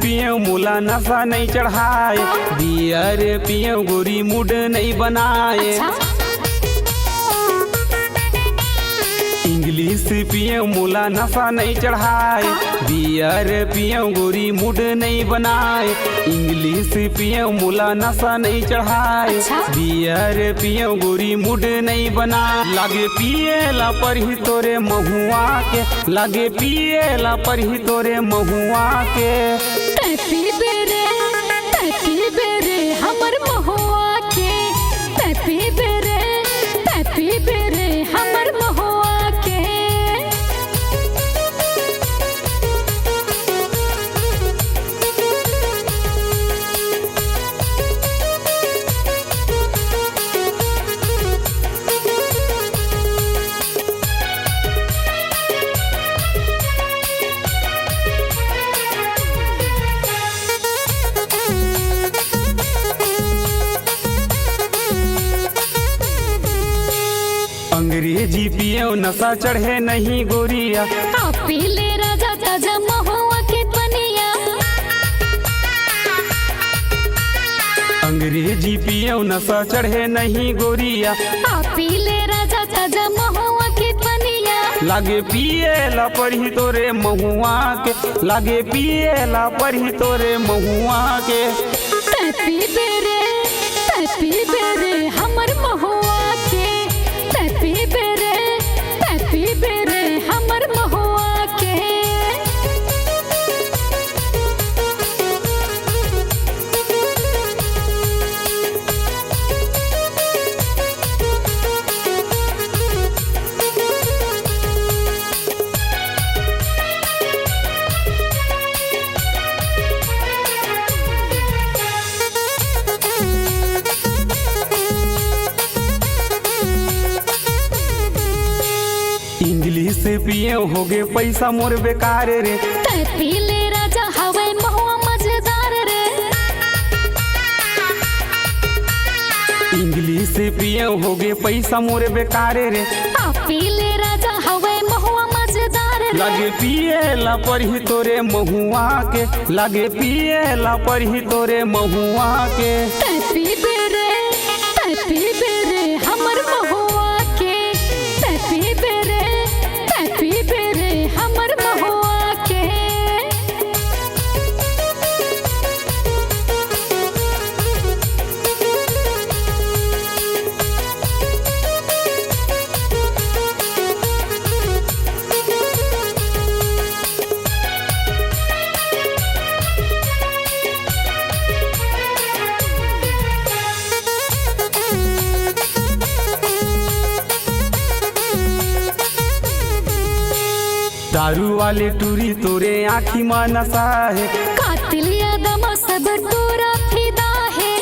पियो मुला नशा नहीं चढ़ाए, बियर पियो गोरी मूड नहीं बनाए। इंग्लिश पियो मुला नशा नहीं चढ़ाए, बियर पियो गोरी मूड नहीं बनाए। इंग्लिश पियो मुला नशा नहीं चढ़ाए, बियर पियो गोरी मूड नहीं बना। लागे पिएला पर ही तोरे महुआ के, लागे पिएला पर ही तोरे महुआ के। तैपी बेरे हमर महुआ के, तैपी बेरे हमर महुआ के। अंग्रेजी पियो नशा चढ़े नहीं गोरिया, आप पी ले राजा ताजा महुआ के पनिया। अंग्रेजी पियो नशा चढ़े नहीं गोरिया, आप पी ले राजा ताजा महुआ के पनिया। लागे पिएला पर ही तोरे महुआ के, लागे पिएला पर ही तोरे महुआ के। तैपी बेरे हमर महुआ के, तैपी बेरे हमर महुआ के। इंग्लिश पियो होगे पैसा मोर बेकार रे, तैपी ले राजा हवे महुआ मजेदार रे। इंग्लिश पियो होगे पैसा मोर बेकार रे। आप पी ले राजा हवे महुआ मजेदार रे। लागे पिएला पर ही तोरे महुआ के, लागे पिएला पर ही तोरे महुआ के। तैपी बेरे हमर महुआ के, तैपी बेरे हमर महुआ के। दारू वाले टूरी तोरे आँखी में नशा है, कातिल यादम सब टूरा फिदा है।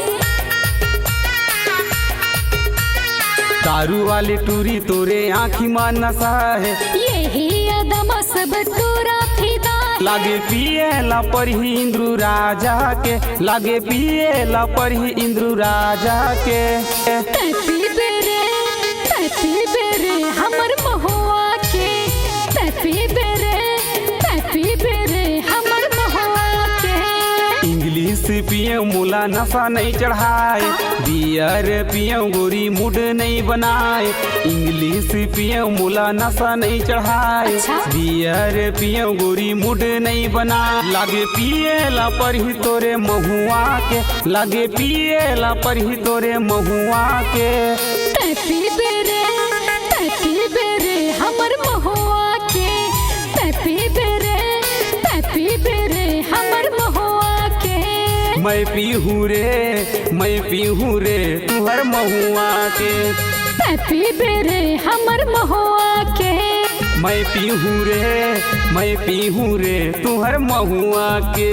दारू वाले टूरी तोरे आँखी में नशा है। यही यादम सब टूरा फिदा है। लागे पिएला पर ही इंद्रू राजा के, लागे पिएला पर ही इंद्रू राजा के। तैपी बेरे हमर महुआ के, तैपी बेरे हमर महुआ के। इंग्लिश पियो मुला नशा नहीं चढ़ाए, बियर पियो गोरी मूड नहीं बनाए। इंग्लिश पियो मुला नशा नहीं चढ़ाए, बियर पियो गोरी मूड नहीं बना। लागे पिएला पर ही तोरे महुआ के, लागे पिएला पर ही तोरे महुआ के। तैपी बेरे हमर महुआ के, तैपी बेरे हमर महुआ के। मैं पीहूँ रे तुहर महुआ के, तैपी बेरे हमर महुआ के। मैं पीहूँ रे तुहर महुआ के।